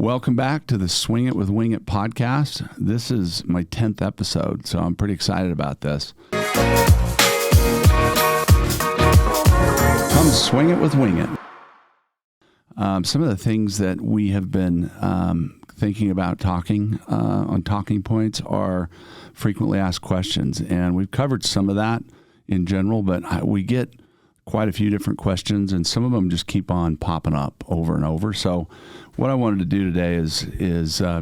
Welcome back to the Swing It with Wing It podcast. This is my 10th episode, so I'm pretty excited about this. Come swing it with Wing It. Some of the things that we have been thinking about talking on talking points are frequently asked questions, and we've covered some of that in general, but we get quite a few different questions, and some of them just keep on popping up over and over. So what I wanted to do today is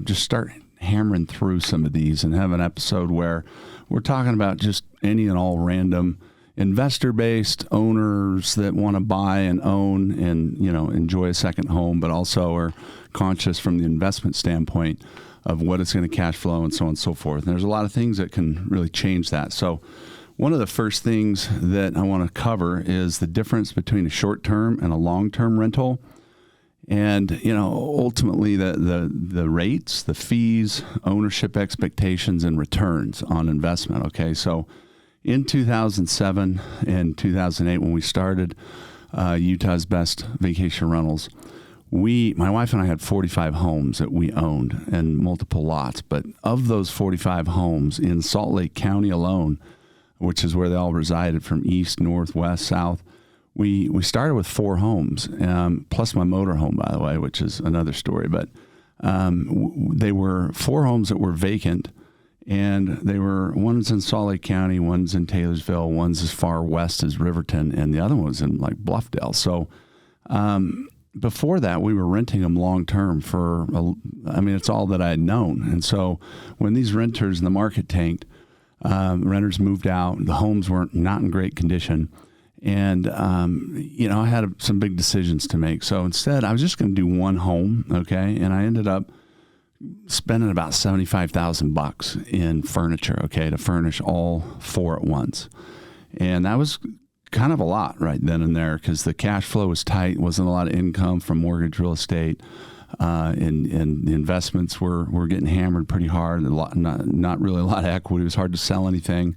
just start hammering through some of these and have an episode where we're talking about just any and all random investor-based owners that want to buy and own and, enjoy a second home, but also are conscious from the investment standpoint of what it's going to cash flow and so on and so forth. And there's a lot of things that can really change that. So one of the first things that I want to cover is the difference between a short-term and a long-term rental. And, ultimately the rates, the fees, ownership expectations, and returns on investment. Okay, so in 2007 and 2008, when we started Utah's Best Vacation Rentals, my wife and I had 45 homes that we owned and multiple lots. But of those 45 homes in Salt Lake County alone, which is where they all resided from east, north, west, south, we started with 4 homes, plus my motor home, by the way, which is another story. But they were 4 homes that were vacant, and one's in Salt Lake County, one's in Taylorsville, one's as far west as Riverton, and the other one was in like Bluffdale. So before that, we were renting them long-term it's all that I had known. And so when these renters in the market tanked, renters moved out, the homes were not in great condition. And, I had some big decisions to make. So instead, I was just going to do one home, okay? And I ended up spending about $75,000 in furniture, okay, to furnish all 4 at once. And that was kind of a lot right then and there because the cash flow was tight, wasn't a lot of income from mortgage real estate, and the investments were getting hammered pretty hard. Not really a lot of equity. It was hard to sell anything.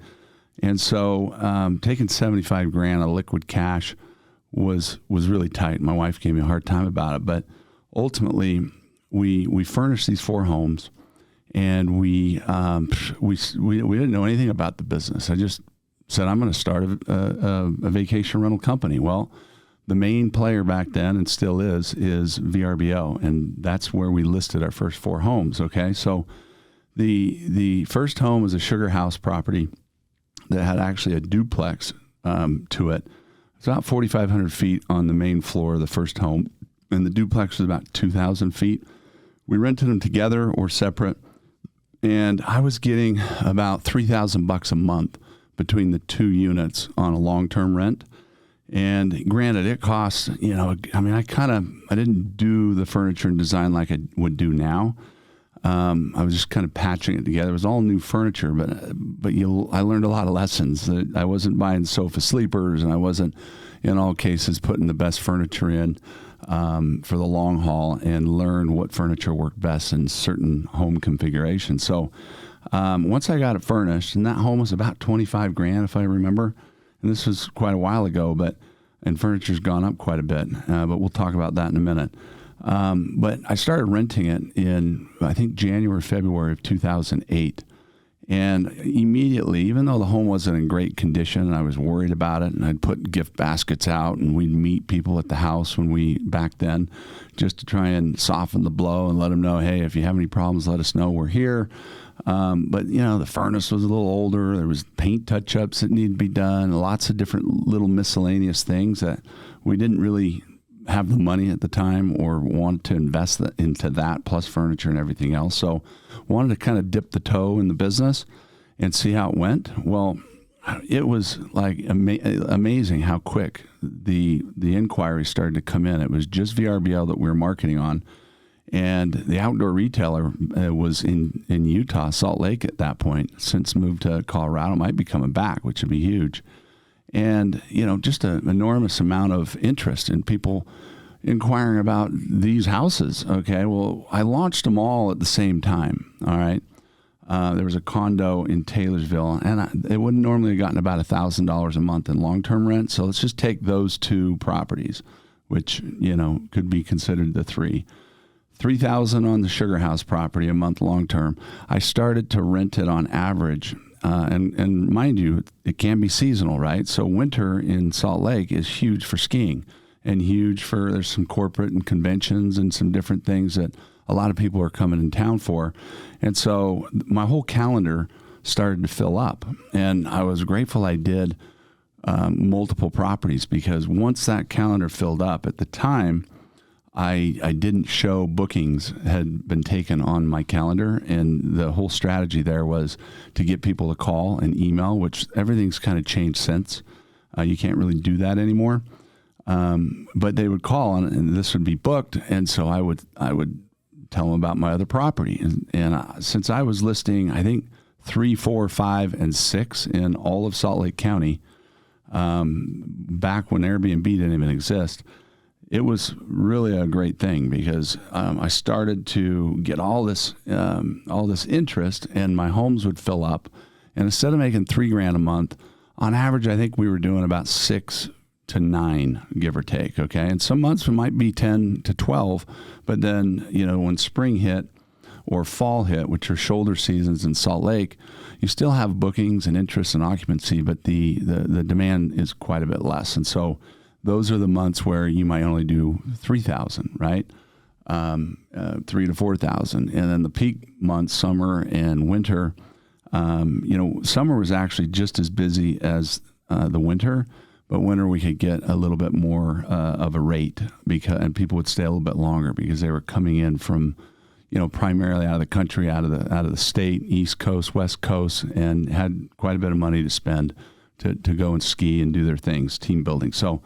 And so taking $75,000 of liquid cash was really tight. My wife gave me a hard time about it, but ultimately we furnished these 4 homes, and we didn't know anything about the business. I just said, I'm going to start a vacation rental company. Well, the main player back then, and still is VRBO, and that's where we listed our first 4 homes. Okay, so the first home was a Sugar House property that had actually a duplex to it. It's about 4,500 feet on the main floor of the first home, and the duplex was about 2,000 feet. We rented them together or separate, and I was getting about $3,000 a month between the 2 units on a long-term rent. And granted, it costs, I didn't do the furniture and design like I would do now. I was just kind of patching it together. It was all new furniture, but I learned a lot of lessons. I wasn't buying sofa sleepers, and I wasn't, in all cases, putting the best furniture in for the long haul, and learn what furniture worked best in certain home configurations. So once I got it furnished, and that home was about $25,000 if I remember, and this was quite a while ago, and furniture's gone up quite a bit, but we'll talk about that in a minute. But I started renting it in, I think, January, February of 2008. And immediately, even though the home wasn't in great condition, and I was worried about it, and I'd put gift baskets out, and we'd meet people at the house back then, just to try and soften the blow and let them know, hey, if you have any problems, let us know, we're here. But the furnace was a little older. There was paint touch-ups that needed to be done, lots of different little miscellaneous things that we didn't really have the money at the time or wanted to invest into that, plus furniture and everything else. So wanted to kind of dip the toe in the business and see how it went. Well, it was like amazing how quick the inquiries started to come in. It was just VRBO that we were marketing on. And the outdoor retailer was in Utah, Salt Lake at that point. Since moved to Colorado, might be coming back, which would be huge. And, just an enormous amount of interest in people inquiring about these houses. Okay, well, I launched them all at the same time, all right? There was a condo in Taylorsville, and it wouldn't normally have gotten about $1,000 a month in long-term rent. So let's just take those 2 properties, which, could be considered the 3. $3,000 on the Sugar House property a month long term. I started to rent it on average. And mind you, it can be seasonal, right? So winter in Salt Lake is huge for skiing and huge for, there's some corporate and conventions and some different things that a lot of people are coming in town for. And so my whole calendar started to fill up. And I was grateful I did multiple properties, because once that calendar filled up, at the time, I didn't show bookings had been taken on my calendar, and the whole strategy there was to get people to call and email, which everything's kind of changed since. You can't really do that anymore. But they would call and this would be booked, and so I would tell them about my other property. And since I was listing, I think 3, 4, 5, and 6 in all of Salt Lake County, back when Airbnb didn't even exist, it was really a great thing, because I started to get all this interest, and my homes would fill up. And instead of making $3,000 a month, on average, I think we were doing about 6 to 9, give or take. Okay, and some months it might be 10 to 12, but then when spring hit or fall hit, which are shoulder seasons in Salt Lake, you still have bookings and interest and occupancy, but the demand is quite a bit less, and so those are the months where you might only do 3,000, right? 3 to 4,000. And then the peak months, summer and winter, summer was actually just as busy as the winter, but winter we could get a little bit more of a rate, and people would stay a little bit longer because they were coming in from, primarily out of the country, out of the state, East Coast, West Coast, and had quite a bit of money to spend to go and ski and do their things, team building. So,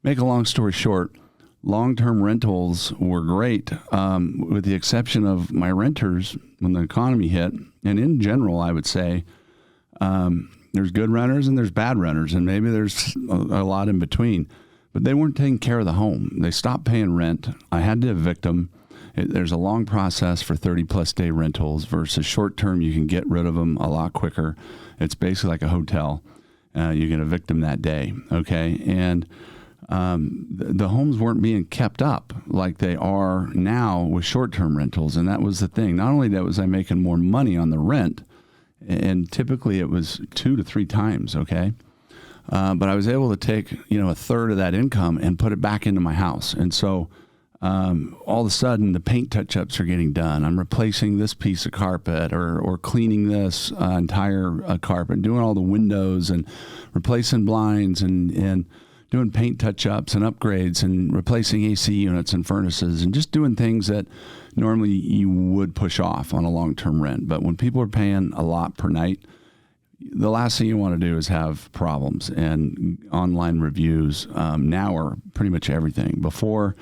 make a long story short, long-term rentals were great, with the exception of my renters when the economy hit. And in general, I would say there's good renters and there's bad renters, and maybe there's a lot in between. But they weren't taking care of the home. They stopped paying rent. I had to evict them. There's a long process for 30-plus day rentals versus short-term. You can get rid of them a lot quicker. It's basically like a hotel. You can evict them that day, okay? And the homes weren't being kept up like they are now with short-term rentals. And that was the thing. Not only that was I making more money on the rent, and typically it was 2 to 3 times, okay? But I was able to take, a third of that income and put it back into my house. And so all of a sudden the paint touch-ups are getting done. I'm replacing this piece of carpet or cleaning this entire carpet, doing all the windows and replacing blinds and doing paint touch-ups and upgrades and replacing AC units and furnaces and just doing things that normally you would push off on a long-term rent. But when people are paying a lot per night, the last thing you want to do is have problems. And online reviews now are pretty much everything. Before,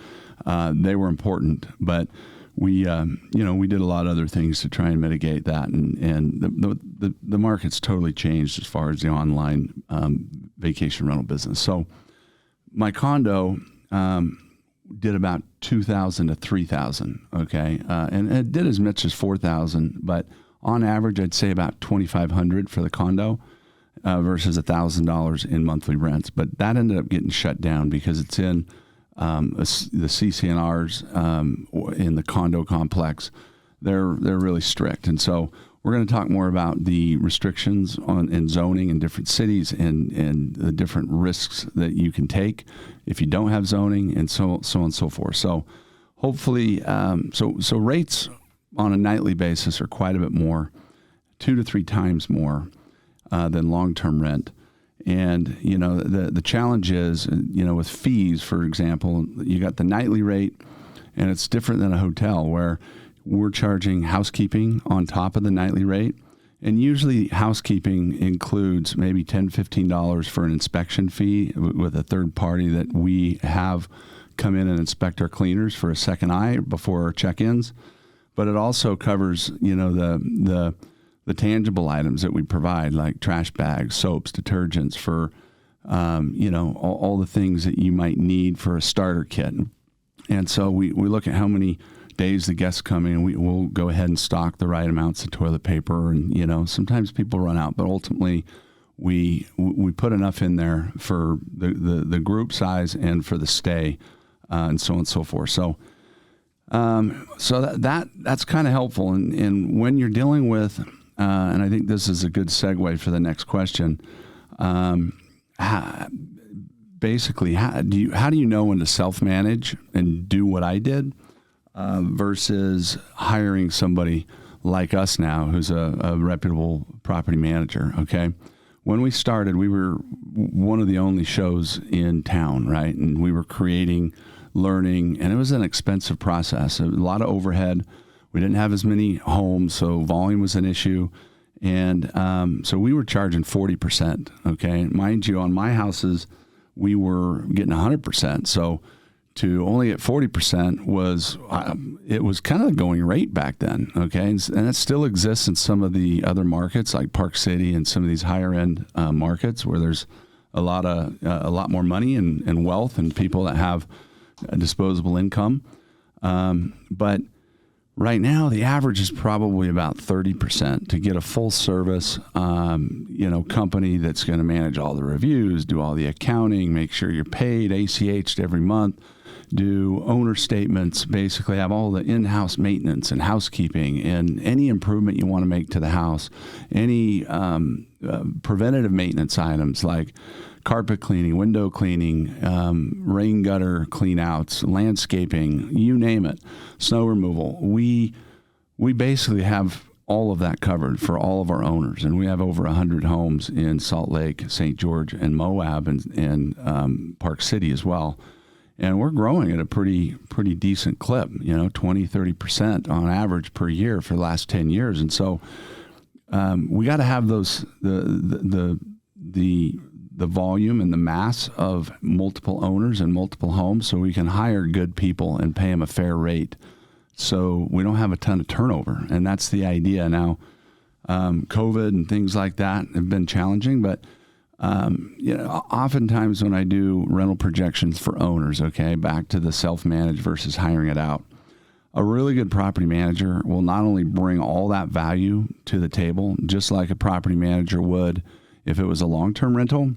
they were important, but we did a lot of other things to try and mitigate that. And the market's totally changed as far as the online vacation rental business. So my condo did about 2,000 to 3,000, okay? And it did as much as 4,000, but on average, I'd say about 2,500 for the condo versus $1,000 in monthly rents. But that ended up getting shut down because it's in the CCNRs in the condo complex. They're really strict. And so we're going to talk more about the restrictions in zoning in different cities and the different risks that you can take if you don't have zoning, and so on and so forth. So hopefully, so rates on a nightly basis are quite a bit more, 2 to 3 times more than long-term rent. And, the challenge is, with fees, for example, you got the nightly rate, and it's different than a hotel where we're charging housekeeping on top of the nightly rate. And usually housekeeping includes maybe $10, $15 for an inspection fee with a third party that we have come in and inspect our cleaners for a second eye before our check-ins. But it also covers, the tangible items that we provide, like trash bags, soaps, detergents for, all the things that you might need for a starter kit. And so we look at how many days the guests come in, we'll go ahead and stock the right amounts of toilet paper. And, sometimes people run out, but ultimately we put enough in there for the group size and for the stay and so on and so forth. So So that's kind of helpful. And when you're dealing with, and I think this is a good segue for the next question. Basically, how do you know when to self-manage and do what I did versus hiring somebody like us now, who's a reputable property manager? Okay. When we started, we were one of the only shows in town, right? And we were creating, learning, and it was an expensive process. A lot of overhead. We didn't have as many homes, so volume was an issue. And so we were charging 40%, okay? Mind you, on my houses, we were getting 100%. So to only get 40% was, it was kind of the going rate back then, okay? And it still exists in some of the other markets like Park City and some of these higher end markets where there's a lot more money and wealth and people that have a disposable income. But right now, the average is probably about 30% to get a full service, company that's going to manage all the reviews, do all the accounting, make sure you're paid, ACH'd every month, do owner statements, basically have all the in-house maintenance and housekeeping and any improvement you want to make to the house, any preventative maintenance items like carpet cleaning, window cleaning, rain gutter cleanouts, landscaping, you name it, snow removal. We basically have all of that covered for all of our owners, and we have over 100 homes in Salt Lake, St. George, and Moab, and Park City as well. And we're growing at a pretty decent clip, 20-30% on average per year for the last 10 years. And so we got to have those the volume and the mass of multiple owners and multiple homes so we can hire good people and pay them a fair rate so we don't have a ton of turnover. And that's the idea. Now, COVID and things like that have been challenging, but oftentimes when I do rental projections for owners, okay, back to the self-managed versus hiring it out, a really good property manager will not only bring all that value to the table, just like a property manager would if it was a long-term rental.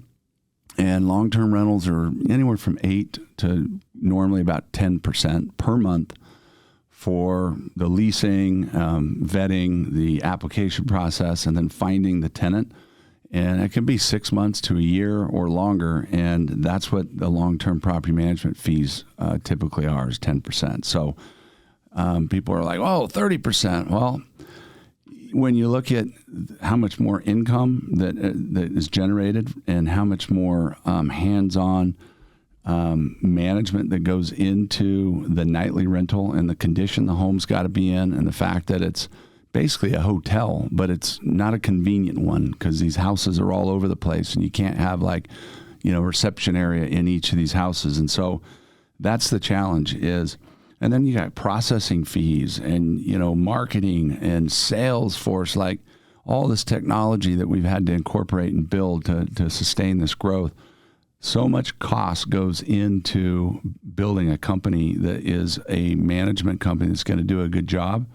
And long-term rentals are anywhere from 8 to normally about 10% per month for the leasing, vetting, the application process, and then finding the tenant. And it can be 6 months to a year or longer. And that's what the long-term property management fees typically are, is 10%. So people are like, oh, 30%. Well, when you look at how much more income that is generated and how much more hands-on management that goes into the nightly rental and the condition the home's got to be in and the fact that it's basically a hotel, but it's not a convenient one because these houses are all over the place and you can't have a reception area in each of these houses. And so that's the challenge is, and then you got processing fees and, marketing and sales force, like all this technology that we've had to incorporate and build to sustain this growth. So much cost goes into building a company that is a management company that's going to do a good job.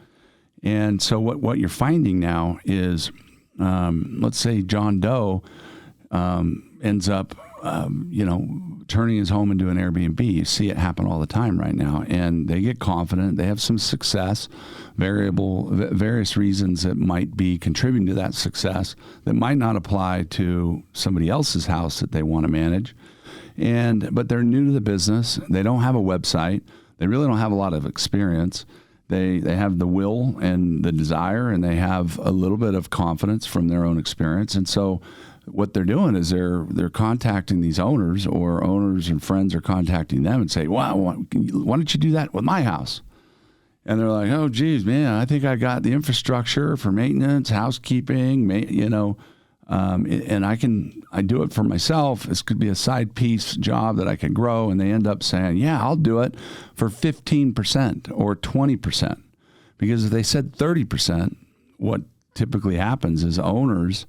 And so what you're finding now is, let's say John Doe ends up, turning his home into an Airbnb. You see it happen all the time right now. And they get confident. They have some success, various reasons that might be contributing to that success that might not apply to somebody else's house that they want to manage. But they're new to the business. They don't have a website. They really don't have a lot of experience. They have the will and the desire, and they have a little bit of confidence from their own experience. And so what they're doing is they're contacting these owners, or owners and friends are contacting them and say, wow, why don't you do that with my house? And they're like, oh, geez, man, I think I got the infrastructure for maintenance, housekeeping, and I do it for myself. This could be a side piece job that I could grow. And they end up saying, yeah, I'll do it for 15% or 20%. Because if they said 30%, what typically happens is owners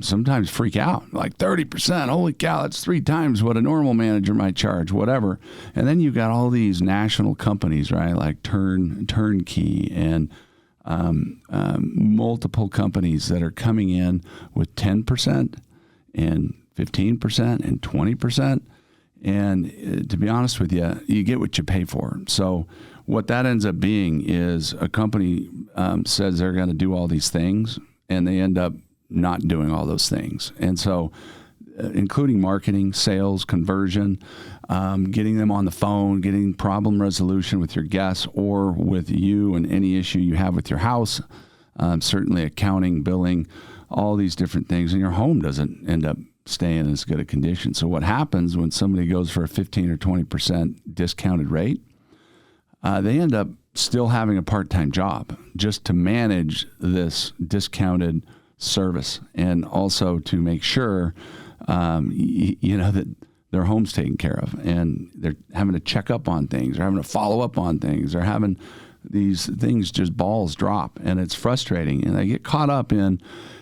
sometimes freak out, like 30%. Holy cow, that's 3 times what a normal manager might charge, whatever. And then you've got all these national companies, right, like Turnkey and multiple companies that are coming in with 10% and 15% and 20%. And to be honest with you, you get what you pay for. So what that ends up being is a company says they're going to do all these things, and they end up not doing all those things. And so including marketing, sales, conversion, getting them on the phone, getting problem resolution with your guests or with you and any issue you have with your house, certainly accounting, billing, all these different things. And your home doesn't end up staying in as good a condition. So what happens when somebody goes for a 15 or 20% discounted rate, they end up still having a part-time job just to manage this discounted service and also to make sure that their home's taken care of, and they're having to check up on things, they're having to follow up on things, they're having these things just balls drop, and it's frustrating. And they get caught up in,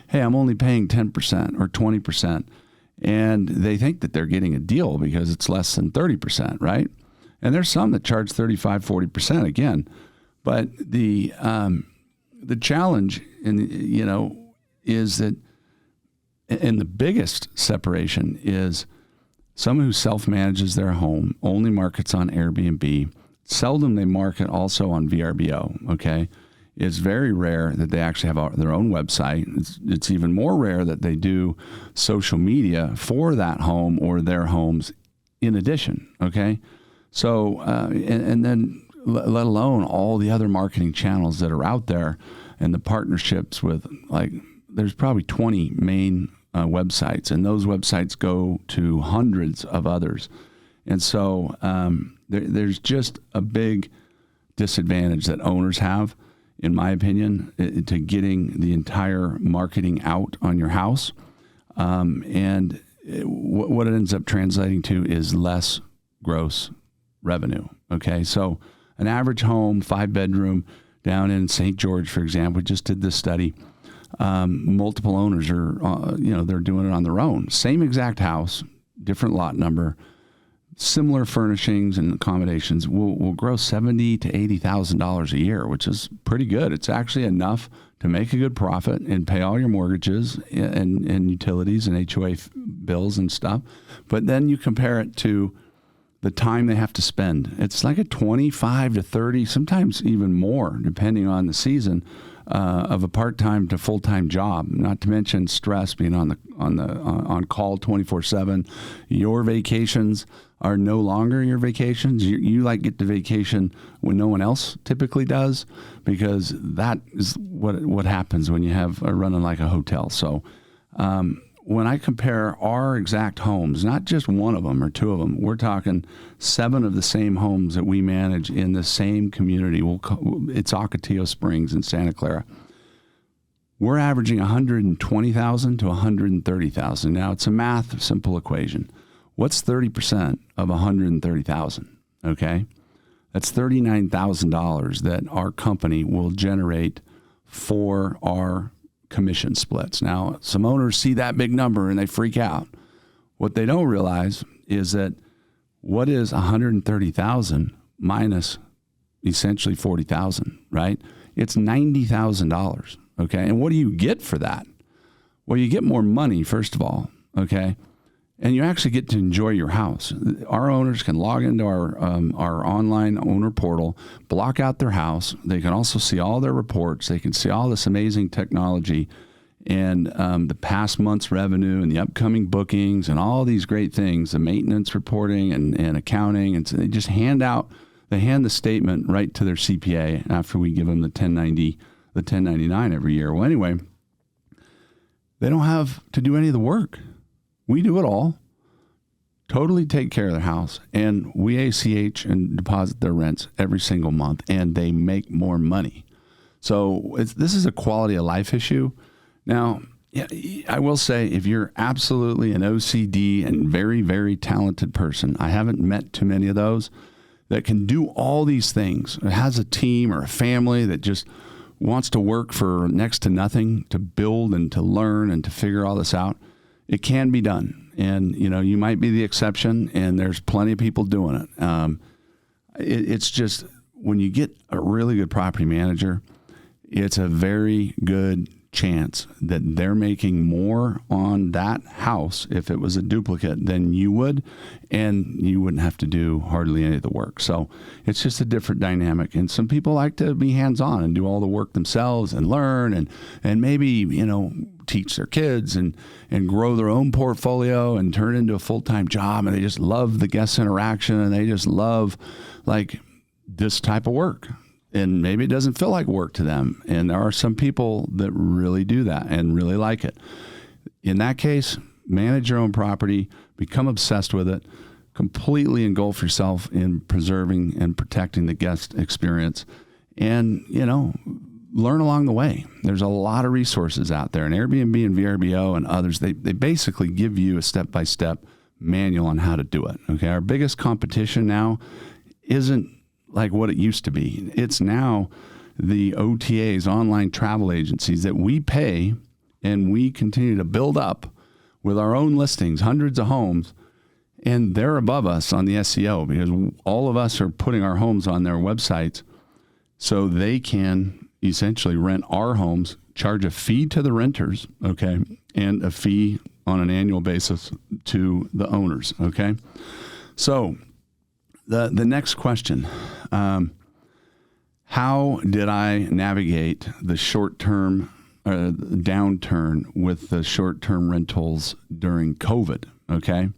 hey, I'm only paying 10% or 20%, and they think that they're getting a deal because it's less than 30%, right? And there's some that charge 35, 40% again. But the challenge is that, and the biggest separation is someone who self-manages their home, only markets on Airbnb. Seldom they market also on VRBO, okay? It's very rare that they actually have their own website. It's even more rare that they do social media for that home or their homes in addition, okay? So, and then let alone all the other marketing channels that are out there and the partnerships with, like, there's probably 20 main websites, and those websites go to hundreds of others. And so there's just a big disadvantage that owners have, in my opinion, to getting the entire marketing out on your house. And what it ends up translating to is less gross revenue. Okay, so an average home, 5-bedroom down in St. George, for example, we just did this study. Multiple owners are, they're doing it on their own. Same exact house, different lot number, similar furnishings and accommodations will gross $70,000 to $80,000 a year, which is pretty good. It's actually enough to make a good profit and pay all your mortgages and utilities and HOA bills and stuff. But then you compare it to the time they have to spend. It's like a 25 to 30, sometimes even more, depending on the season, of a part-time to full-time job. Not to mention stress, being on call 24/7. Your vacations are no longer your vacations. You like get to vacation when no one else typically does, because that is what happens when you have running like a hotel. So when I compare our exact homes, not just one of them or two of them, we're talking 7 of the same homes that we manage in the same community. It's Ocotillo Springs in Santa Clara. We're averaging $120,000 to $130,000. Now, it's a simple equation. What's 30% of $130,000? Okay, that's $39,000 that our company will generate for our commission splits. Now, some owners see that big number and they freak out. What they don't realize is that what is $130,000 minus essentially $40,000, right? It's $90,000, okay? And what do you get for that? Well, you get more money, first of all, okay? And you actually get to enjoy your house. Our owners can log into our online owner portal, block out their house. They can also see all their reports. They can see all this amazing technology and the past month's revenue and the upcoming bookings and all these great things, the maintenance reporting and accounting. And so they just hand the statement right to their CPA after we give them the 1099 every year. Well, anyway, they don't have to do any of the work. We do it all, totally take care of their house, and we ACH and deposit their rents every single month, and they make more money. So this is a quality of life issue. Now, I will say, if you're absolutely an OCD and very, very talented person, I haven't met too many of those that can do all these things. It has a team or a family that just wants to work for next to nothing to build and to learn and to figure all this out. It can be done, and you might be the exception, and there's plenty of people doing it. It's just when you get a really good property manager, it's a very good chance that they're making more on that house if it was a duplicate than you would, and you wouldn't have to do hardly any of the work. So it's just a different dynamic. And some people like to be hands-on and do all the work themselves and learn and maybe, teach their kids and grow their own portfolio and turn it into a full-time job. And they just love the guest interaction, and they just love like this type of work. And maybe it doesn't feel like work to them. And there are some people that really do that and really like it. In that case, manage your own property, become obsessed with it, completely engulf yourself in preserving and protecting the guest experience, and, learn along the way. There's a lot of resources out there, and Airbnb and VRBO and others, they basically give you a step-by-step manual on how to do it. Okay. Our biggest competition now isn't like what it used to be. It's now the OTAs, online travel agencies, that we pay and we continue to build up with our own listings, hundreds of homes, and they're above us on the SEO because all of us are putting our homes on their websites so they can essentially rent our homes, charge a fee to the renters, okay, and a fee on an annual basis to the owners, okay? So the next question, how did I navigate the short-term downturn with the short-term rentals during COVID? Okay,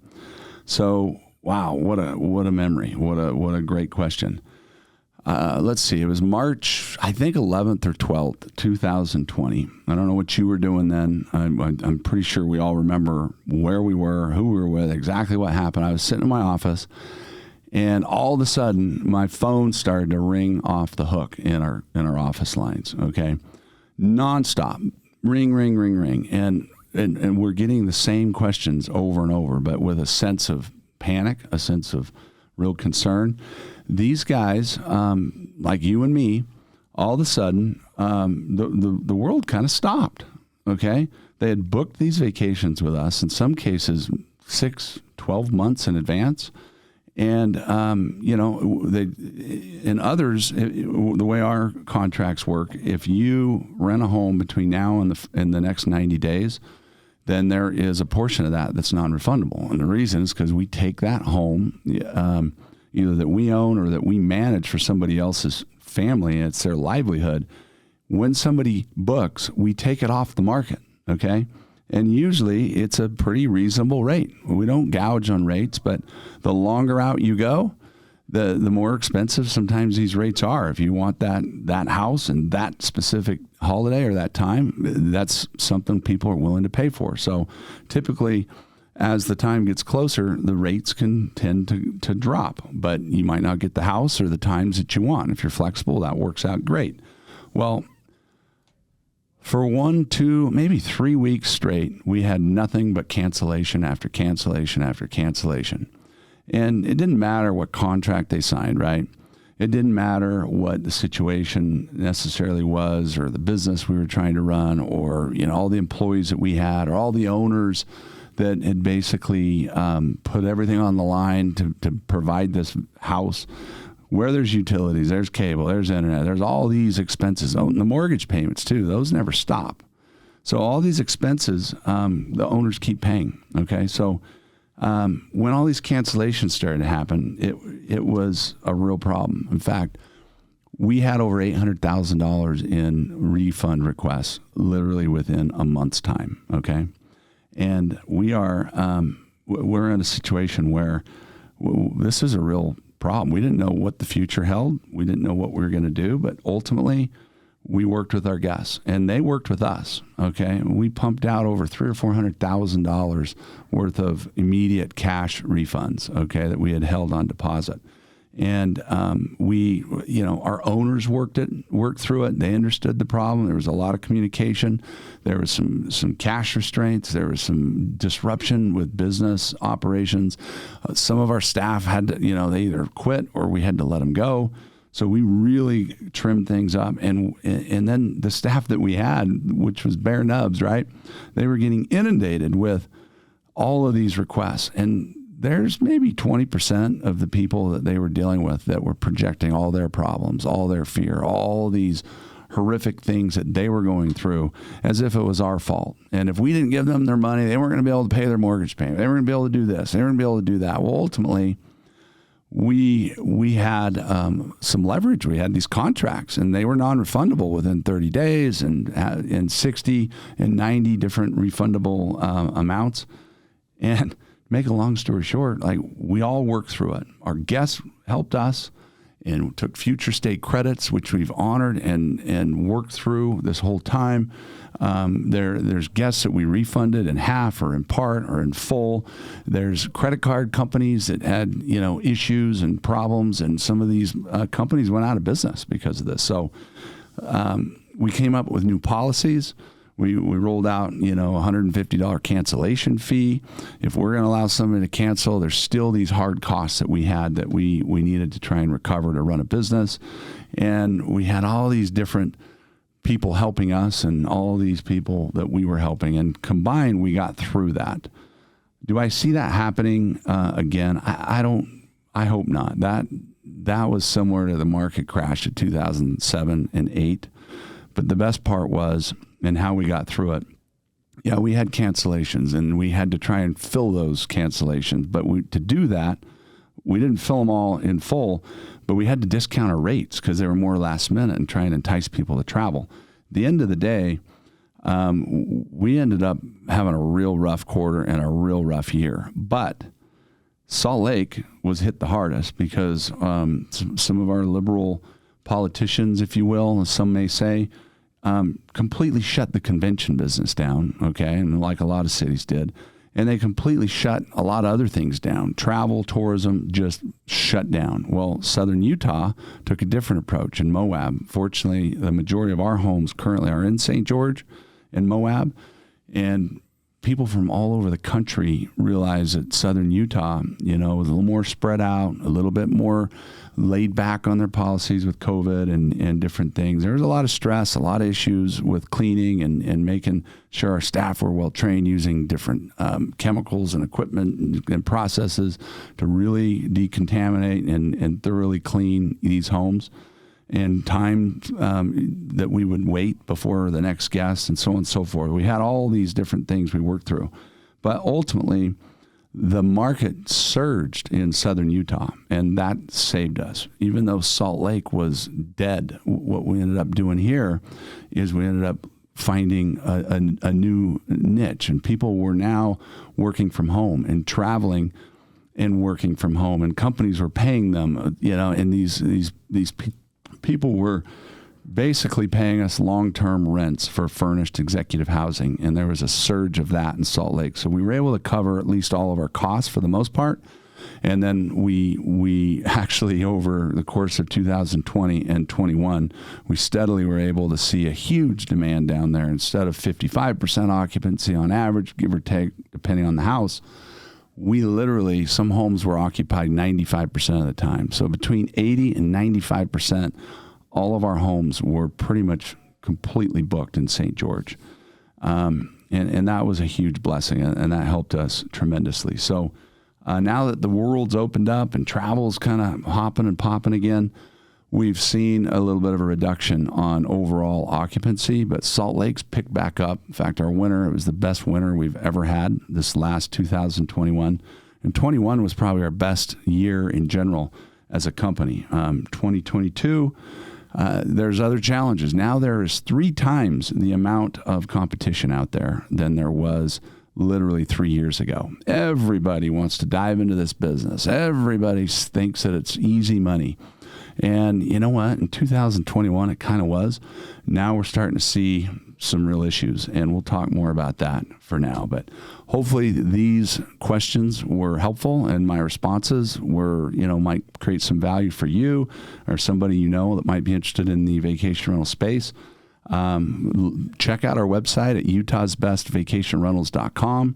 so wow, what a memory! What a great question. Let's see. It was March, I think 11th or 12th, 2020. I don't know what you were doing then. I'm pretty sure we all remember where we were, who we were with, exactly what happened. I was sitting in my office, and all of a sudden, my phone started to ring off the hook in our office lines. Okay, nonstop, ring, ring, ring, ring, and we're getting the same questions over and over, but with a sense of panic, a sense of real concern. These guys, like you and me, all of a sudden, the world kind of stopped. Okay, they had booked these vacations with us, in some cases 6, 12 months in advance. And, in others, the way our contracts work, if you rent a home between now and the next 90 days, then there is a portion of that that's non-refundable. And the reason is because we take that home, either that we own or that we manage for somebody else's family, and it's their livelihood. When somebody books, we take it off the market, okay? And usually it's a pretty reasonable rate. We don't gouge on rates, but the longer out you go, the more expensive sometimes these rates are. If you want that house and that specific holiday or that time, that's something people are willing to pay for. So typically, as the time gets closer, the rates can tend to drop, but you might not get the house or the times that you want. If you're flexible, that works out great. Well, for 1, 2, maybe 3 weeks straight, we had nothing but cancellation after cancellation after cancellation. And it didn't matter what contract they signed, right? It didn't matter what the situation necessarily was, or the business we were trying to run, or all the employees that we had, or all the owners that had basically put everything on the line to provide this house. Where there's utilities, there's cable, there's internet, there's all these expenses. Oh, and the mortgage payments too, those never stop. So all these expenses, the owners keep paying, okay? So when all these cancellations started to happen, it was a real problem. In fact, we had over $800,000 in refund requests literally within a month's time, okay? And we're in a situation where this is a real problem. We didn't know what the future held. We didn't know what we were going to do, but ultimately we worked with our guests and they worked with us. Okay. We pumped out over $300,000 or $400,000 worth of immediate cash refunds. Okay. That we had held on deposit. And our owners worked through it. They understood the problem. There was a lot of communication. There was some cash restraints. There was some disruption with business operations. Some of our staff had to, they either quit or we had to let them go. So we really trimmed things up. And then the staff that we had, which was bare nubs, right? They were getting inundated with all of these requests. And there's maybe 20% of the people that they were dealing with that were projecting all their problems, all their fear, all these horrific things that they were going through as if it was our fault. And if we didn't give them their money, they weren't going to be able to pay their mortgage payment. They weren't going to be able to do this. They weren't going to be able to do that. Well, ultimately, we had some leverage. We had these contracts, and they were non-refundable within 30 days and 60 and 90 different refundable amounts. And make a long story short, like, we all worked through it. Our guests helped us and took future state credits, which we've honored and worked through this whole time. There's guests that we refunded in half or in part or in full. There's credit card companies that had, issues and problems, and some of these companies went out of business because of this. So we came up with new policies. We rolled out, $150 cancellation fee. If we're going to allow somebody to cancel, there's still these hard costs that we had that we needed to try and recover to run a business. And we had all these different people helping us and all these people that we were helping. And combined, we got through that. Do I see that happening again? I hope not. That was similar to the market crash of 2007 and 8. But the best part was, and how we got through it, we had cancellations, and we had to try and fill those cancellations. But to do that, we didn't fill them all in full, but we had to discount our rates because they were more last minute and try and entice people to travel. At the end of the day, we ended up having a real rough quarter and a real rough year. But Salt Lake was hit the hardest because some of our liberal politicians, if you will, as some may say, completely shut the convention business down, okay, and like a lot of cities did. And they completely shut a lot of other things down. Travel, tourism, just shut down. Well, Southern Utah took a different approach in Moab. Fortunately, the majority of our homes currently are in St. George and Moab. And people from all over the country realize that Southern Utah, was a little more spread out, a little bit more laid back on their policies with COVID and different things. There was a lot of stress, a lot of issues with cleaning and making sure our staff were well trained using different chemicals and equipment and processes to really decontaminate and thoroughly clean these homes. And time that we would wait before the next guest and so on and so forth. We had all these different things we worked through. But ultimately, the market surged in Southern Utah, and that saved us. Even though Salt Lake was dead, what we ended up doing here is we ended up finding a new niche, and people were now working from home and traveling and working from home, and companies were paying them, and these people were basically paying us long-term rents for furnished executive housing, and there was a surge of that in Salt Lake. So we were able to cover at least all of our costs for the most part, and then we actually, over the course of 2020 and 21, we steadily were able to see a huge demand down there. Instead of 55% occupancy on average, give or take, depending on the house, we literally, some homes were occupied 95% of the time. So between 80 and 95%, all of our homes were pretty much completely booked in St. George. And that was a huge blessing, and that helped us tremendously. So now that the world's opened up and travel's kind of hopping and popping again, we've seen a little bit of a reduction on overall occupancy, but Salt Lake's picked back up. In fact, our winter, it was the best winter we've ever had this last 2021. And 21 was probably our best year in general as a company. 2022, there's other challenges. Now there is 3 times the amount of competition out there than there was literally 3 years ago. Everybody wants to dive into this business. Everybody thinks that it's easy money. And you know what? In 2021, it kind of was. Now we're starting to see some real issues, and we'll talk more about that for now. But hopefully these questions were helpful, and my responses were, might create some value for you or somebody that might be interested in the vacation rental space. Check out our website at utahsbestvacationrentals.com.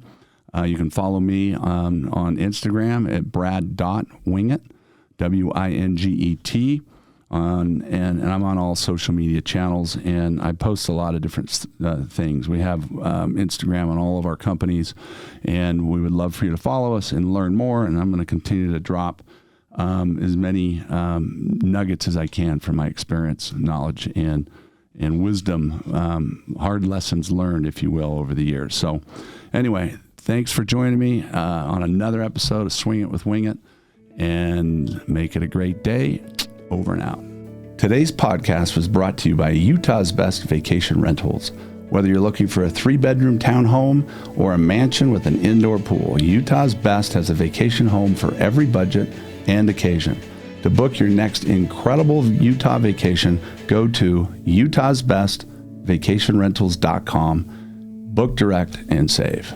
You can follow me on Instagram at brad.winget. WINGET, and I'm on all social media channels, and I post a lot of different things. We have Instagram on all of our companies, and we would love for you to follow us and learn more, and I'm going to continue to drop as many nuggets as I can from my experience, knowledge, and and wisdom, hard lessons learned, if you will, over the years. So anyway, thanks for joining me on another episode of Swing It with Wing It, and make it a great day. Over and out. Today's podcast was brought to you by Utah's Best Vacation Rentals. Whether you're looking for a 3-bedroom townhome or a mansion with an indoor pool, Utah's Best has a vacation home for every budget and occasion. To book your next incredible Utah vacation, go to utahsbestvacationrentals.com. Book direct and save.